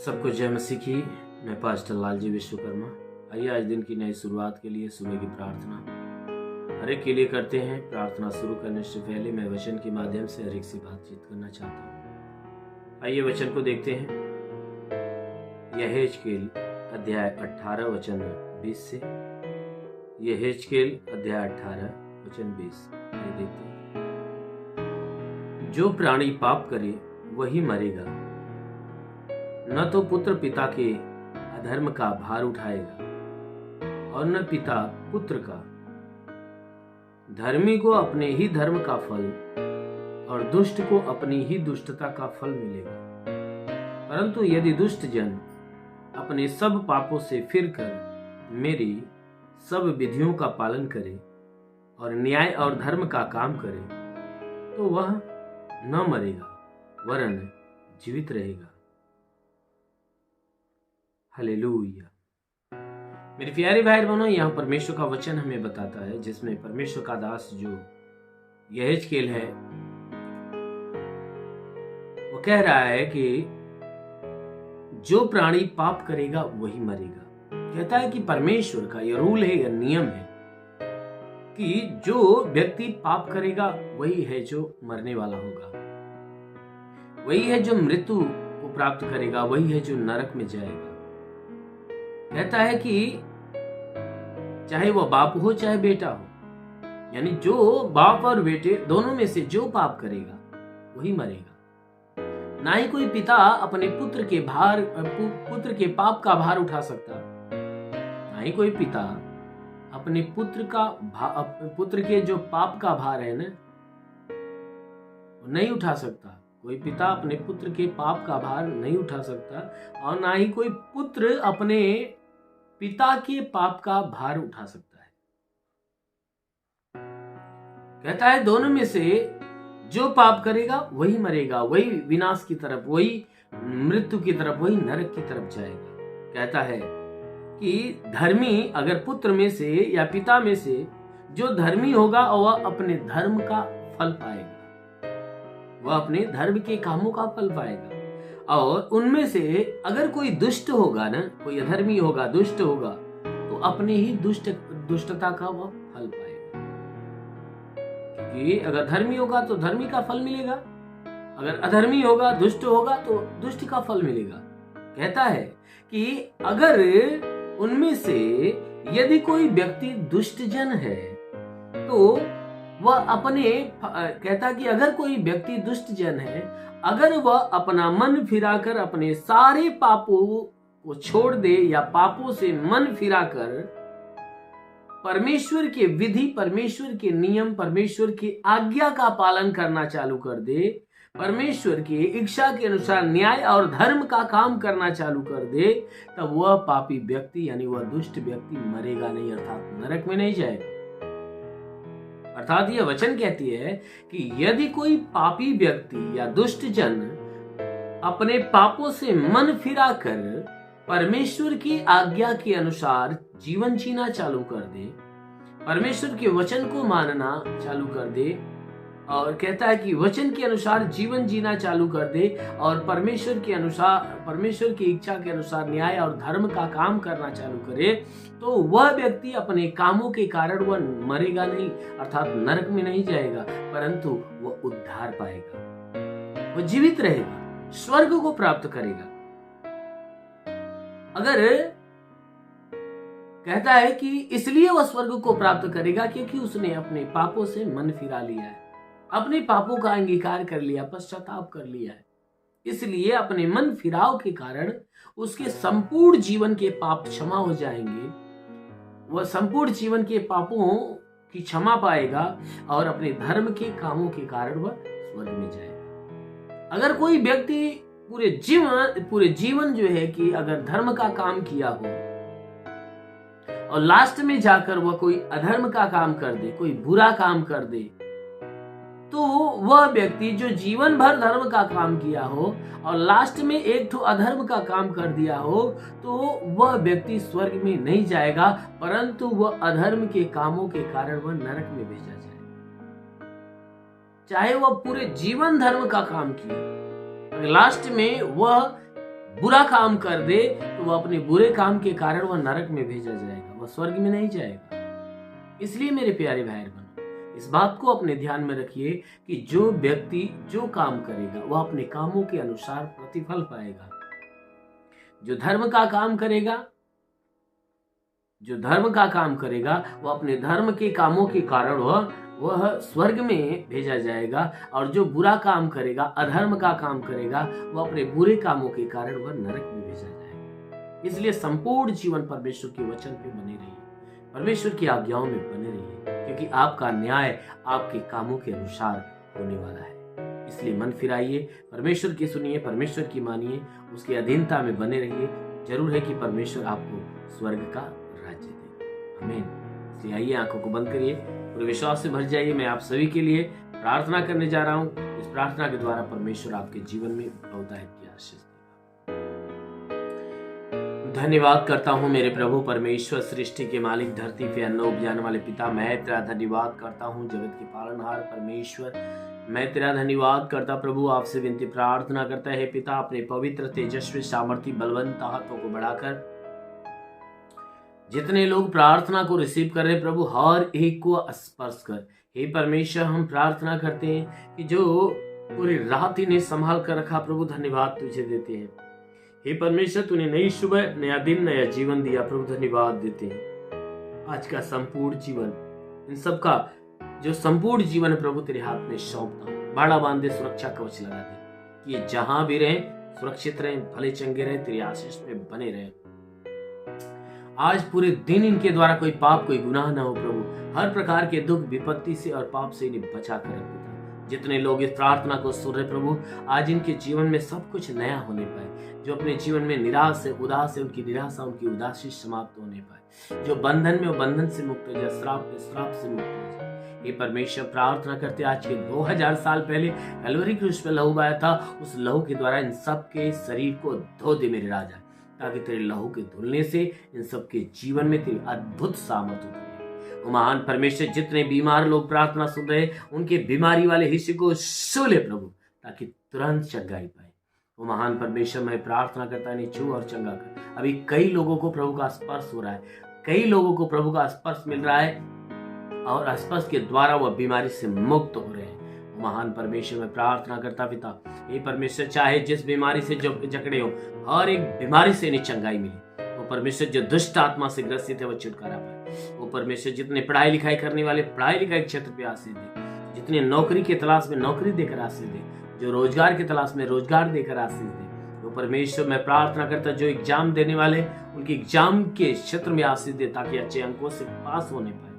सबको जय मसीह की। मैं पास्टर लालजी विश्वकर्मा। आइए आज दिन की नई शुरुआत के लिए सुबह की प्रार्थना हर एक के लिए करते हैं। प्रार्थना शुरू करने से पहले मैं वचन के माध्यम से हर एक से बातचीत करना चाहता हूँ। आइए वचन को देखते हैं। यहेजकेल अध्याय 18 वचन 20 से। यहेजकेल अध्याय 18 वचन 20। आइए देखते हैं। जो प्राणी पाप करे वही मरेगा, न तो पुत्र पिता के अधर्म का भार उठाएगा और न पिता पुत्र का। धर्मी को अपने ही धर्म का फल और दुष्ट को अपनी ही दुष्टता का फल मिलेगा। परंतु यदि दुष्ट जन अपने सब पापों से फिरकर मेरी सब विधियों का पालन करे और न्याय और धर्म का काम करे, तो वह न मरेगा वरन जीवित रहेगा। हालेलुया। मेरे प्यारे भाई बहनों, यहाँ परमेश्वर का वचन हमें बताता है, जिसमें परमेश्वर का दास जो यहेजकेल है वो कह रहा है कि जो प्राणी पाप करेगा वही मरेगा। कहता है कि परमेश्वर का यह रूल है, यह नियम है कि जो व्यक्ति पाप करेगा वही है जो मरने वाला होगा, वही है जो मृत्यु को प्राप्त करेगा, वही है जो नरक में जाएगा। कहता है कि चाहे वो बाप हो चाहे बेटा हो, यानी जो बाप और बेटे दोनों में से जो पाप करेगा वही मरेगा। ना ही कोई पिता अपने पुत्र के पाप का भार उठा सकता, ना ही कोई पिता अपने पुत्र के जो पाप का भार है ना वो नहीं उठा सकता। कोई पिता अपने पुत्र के पाप का भार नहीं उठा सकता और ना ही कोई पुत्र अपने पिता के पाप का भार उठा सकता है। कहता है दोनों में से जो पाप करेगा वही मरेगा, वही विनाश की तरफ, वही मृत्यु की तरफ, वही नरक की तरफ जाएगा। कहता है कि धर्मी अगर पुत्र में से या पिता में से जो धर्मी होगा वह अपने धर्म का फल पाएगा, वह अपने धर्म के कामों का फल पाएगा। और उनमें से अगर कोई दुष्ट होगा ना, कोई अधर्मी होगा, दुष्ट होगा, तो अपने ही दुष्टता का वह फल पाएगा। क्योंकि अगर धर्मी होगा तो धर्मी का फल मिलेगा, अगर अधर्मी होगा, दुष्ट होगा तो दुष्ट का फल मिलेगा। कहता है कि अगर उनमें से यदि कोई व्यक्ति दुष्ट जन है तो वह कहता कि अगर कोई व्यक्ति दुष्ट जन है, अगर वह अपना मन फिराकर अपने सारे पापों को छोड़ दे या पापों से मन फिराकर परमेश्वर के विधि, परमेश्वर के नियम, परमेश्वर की आज्ञा का पालन करना चालू कर दे, परमेश्वर की इच्छा के अनुसार न्याय और धर्म का काम करना चालू कर दे, तब वह पापी व्यक्ति यानी वह दुष्ट व्यक्ति मरेगा नहीं, अर्थात नरक में नहीं जाएगा। अर्थात यह वचन कहती है कि यदि कोई पापी व्यक्ति या दुष्ट जन अपने पापों से मन फिराकर परमेश्वर की आज्ञा के अनुसार जीवन जीना चालू कर दे, परमेश्वर के वचन को मानना चालू कर दे, और कहता है कि वचन के अनुसार जीवन जीना चालू कर दे और परमेश्वर के अनुसार, परमेश्वर की इच्छा के अनुसार न्याय और धर्म का काम करना चालू करे, तो वह व्यक्ति अपने कामों के कारण वह मरेगा नहीं, अर्थात नरक में नहीं जाएगा, परंतु वह उद्धार पाएगा, वह जीवित रहेगा, स्वर्ग को प्राप्त करेगा। अगर कहता है कि इसलिए वह स्वर्ग को प्राप्त करेगा क्योंकि उसने अपने पापों से मन फिरा लिया है, अपने पापों का अंगीकार कर लिया, पश्चाताप कर लिया है। इसलिए अपने मन फिराव के कारण उसके संपूर्ण जीवन के पाप क्षमा हो जाएंगे, वह संपूर्ण जीवन के पापों की क्षमा पाएगा और अपने धर्म के कामों के कारण वह स्वर्ग में जाएगा। अगर कोई व्यक्ति पूरे जीवन जो है कि अगर धर्म का काम किया हो और लास्ट में जाकर वह कोई अधर्म का काम कर दे, कोई बुरा काम कर दे, तो वह व्यक्ति जो जीवन भर धर्म का काम किया हो और लास्ट में एक तो अधर्म का काम कर दिया हो, तो वह व्यक्ति स्वर्ग में नहीं जाएगा, परंतु वह अधर्म के कामों के कारण वह नरक में भेजा जाएगा। चाहे वह पूरे जीवन धर्म का काम किया, लास्ट में वह बुरा काम कर दे तो वह अपने बुरे काम के कारण वह नरक में भेजा जाएगा, वह स्वर्ग में नहीं जाएगा। इसलिए मेरे प्यारे भाई बहनों, इस बात को अपने ध्यान में रखिए कि जो व्यक्ति जो काम करेगा वह अपने कामों के अनुसार प्रतिफल पाएगा। जो धर्म का काम करेगा वह अपने धर्म के कामों के कारण वह स्वर्ग में भेजा जाएगा, और जो बुरा काम करेगा, अधर्म का काम करेगा, वह अपने बुरे कामों के कारण वह नरक में भेजा जाएगा। इसलिए संपूर्ण जीवन परमेश्वर के वचन पे बने रहिए, परमेश्वर की आज्ञाओं में बने रहिए, क्योंकि आपका न्याय आपके कामों के अनुसार होने वाला है। इसलिए मन फिराइए, परमेश्वर की सुनिए, परमेश्वर की मानिए, उसकी अधीनता में बने रहिए। जरूर है कि परमेश्वर आपको स्वर्ग का राज्य देगा। आमीन। इसलिए आइए, आंखों को बंद करिए, पूरे विश्वास से भर जाइए। मैं आप सभी के लिए प्रार्थना करने जा रहा हूं। इस प्रार्थना के द्वारा परमेश्वर आपके जीवन में बहुतायत की आशीष देगा। धन्यवाद करता हूं मेरे प्रभु परमेश्वर, सृष्टि के मालिक, धरती पे अन्न उपजाने वाले पिता, मैं तेरा धन्यवाद करता हूं। जगत के पालनहार परमेश्वर, मैं तेरा धन्यवाद करता प्रभु। आपसे विनती प्रार्थना करता है पिता, अपने पवित्र तेजस्वी सामर्थ्य बलवंत हाथों को बढ़ाकर जितने लोग प्रार्थना को रिसीव कर रहे प्रभु, हर एक को स्पर्श कर। हे परमेश्वर, हम प्रार्थना करते हैं कि जो पूरी रात इन्हें संभाल कर रखा प्रभु, धन्यवाद तुझे देते हैं। हे परमेश्वर, तूने नई सुबह, नया दिन, नया जीवन दिया प्रभु, धन्यवाद देते हैं। आज का संपूर्ण जीवन, इन सब का जो संपूर्ण जीवन है प्रभु, तेरे हाथ में सौंपता हूं। बाड़ा बांधे, सुरक्षा कवच लगा दे कि ये जहां भी रहे सुरक्षित रहे, भले चंगे रहे, तेरी आशीष में बने रहे। आज पूरे दिन इनके द्वारा कोई पाप, कोई गुनाह ना हो प्रभु। हर प्रकार के दुख, विपत्ति से और पाप से इन्हें बचा कर रखता। जितने लोग इस प्रार्थना को सुन रहे प्रभु, आज इनके जीवन में सब कुछ नया होने पाए। जो अपने जीवन में निराश है, उदास है, उनकी निराशा, उनकी उदासी समाप्त होने पाए। जो बंधन में, वो बंधन से मुक्त हो जाए, श्राप में, श्राप से मुक्त हो जाए। ये परमेश्वर, प्रार्थना करते आज के 2000 साल पहले कलवरी क्रूस पे लहू बहाया था, उस लहू के द्वारा इन सब के शरीर को धो दे मेरे राजा, ताकि तेरे लहू के धुलने से इन सब के जीवन में तेरी अद्भुत सामर्थ उतरे। महान परमेश्वर, जितने बीमार लोग प्रार्थना सुन रहे, उनके बीमारी वाले हिस्से को छू ले प्रभु, ताकि तुरंत चंगाई पाए। वो महान परमेश्वर, मैं प्रार्थना करता नहीं, छू और चंगा कर। अभी कई लोगों को प्रभु का स्पर्श हो रहा है, कई लोगों को प्रभु का स्पर्श मिल रहा है, और स्पर्श के द्वारा वह बीमारी से मुक्त हो रहे हैं। महान परमेश्वर, में प्रार्थना करता पिता, ये परमेश्वर, चाहे जिस बीमारी से जो जकड़े हो, हर एक बीमारी से इन्हें चंगाई मिले। वो परमेश्वर, जो दुष्ट आत्मा से ग्रसित है, वो छुटकारा पाए। वो परमेश्वर, जितने पढ़ाई लिखाई करने वाले पढ़ाई लिखाई क्षेत्र पे आशीष दे, जितने नौकरी की तलाश में नौकरी देकर आशीष दे, जो रोजगार की तलाश में रोजगार देकर आशीष दे। वो परमेश्वर, मैं प्रार्थना करता, जो एग्जाम देने वाले, उनके एग्जाम के क्षेत्र में आशीष दे, ताकि अच्छे अंकों से पास होने पाए।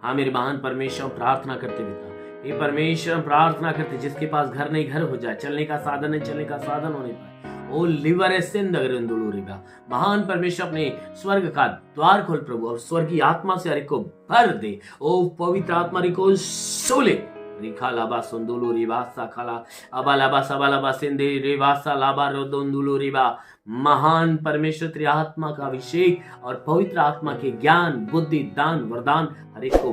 हाँ मेरे महान परमेश्वर, प्रार्थना करते पिता, ये परमेश्वर, प्रार्थना करते, जिसके पास घर नहीं, घर हो जाए, चलने का साधन है, चलने का साधन होने पाए। ओ लिवर रिबा, महान परमेश्वर, अपने स्वर्ग का द्वार खोल प्रभु, और स्वर्गीय आत्मा से हर एक को भर दे। ओ पवित्र आत्मा को सोले रिखा लाबा सुंदुलु रिवासा खाला अबा लाबा सबा लाबा सिंधे रिवासा लाबा रोदुलु रिबा। महान परमेश्वर, तेरी आत्मा का अभिषेक और पवित्र आत्मा के ज्ञान, बुद्धि, दान, वरदान हर एक को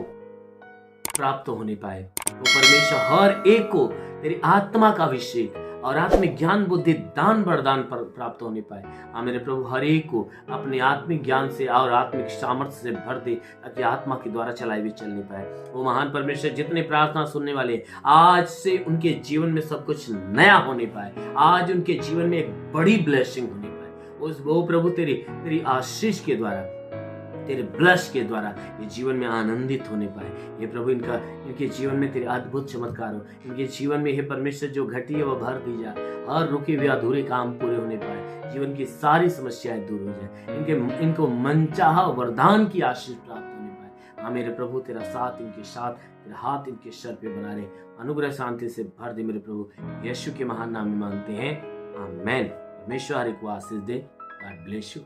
प्राप्त होने पाए। वो परमेश्वर, हर एक को तेरी आत्मा का अभिषेक और आत्मिक ज्ञान, बुद्धि, दान, वरदान प्राप्त होने पाए। हाँ मेरे प्रभु, हर एक को अपने आत्मिक ज्ञान से और आत्मिक सामर्थ्य से भर दे, ताकि आत्मा के द्वारा चलाई हुई चलने पाए। वो महान परमेश्वर, जितने प्रार्थना सुनने वाले, आज से उनके जीवन में सब कुछ नया होने पाए। आज उनके जीवन में एक बड़ी ब्लेसिंग होने पाए। उस वो प्रभु, तेरी आशीष के द्वारा, तेरे ब्लश के द्वारा ये जीवन में आनंदित होने पाए। ये प्रभु, इनके जीवन में तेरे अद्भुत चमत्कार हो। इनके जीवन में हे परमेश्वर, जो घटी है वो भर दी जाए। हर रुके हुए अधूरे काम पूरे होने पाए। जीवन की सारी समस्याएं दूर हो जाए। इनको मनचाहा वरदान की आशीष प्राप्त होने पाए। हाँ मेरे प्रभु, तेरा साथ इनके साथ, तेरा हाथ इनके सर पे बना रहे। अनुग्रह शांति से भर दे मेरे प्रभु, यीशु के महान नाम में मांगते हैं, आमेन। परमेश्वर हर एक को आशीष दे। God bless you.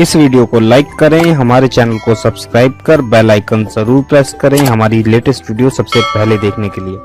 इस वीडियो को लाइक करें, हमारे चैनल को सब्सक्राइब कर बेल आइकन जरूर प्रेस करें हमारी लेटेस्ट वीडियो सबसे पहले देखने के लिए।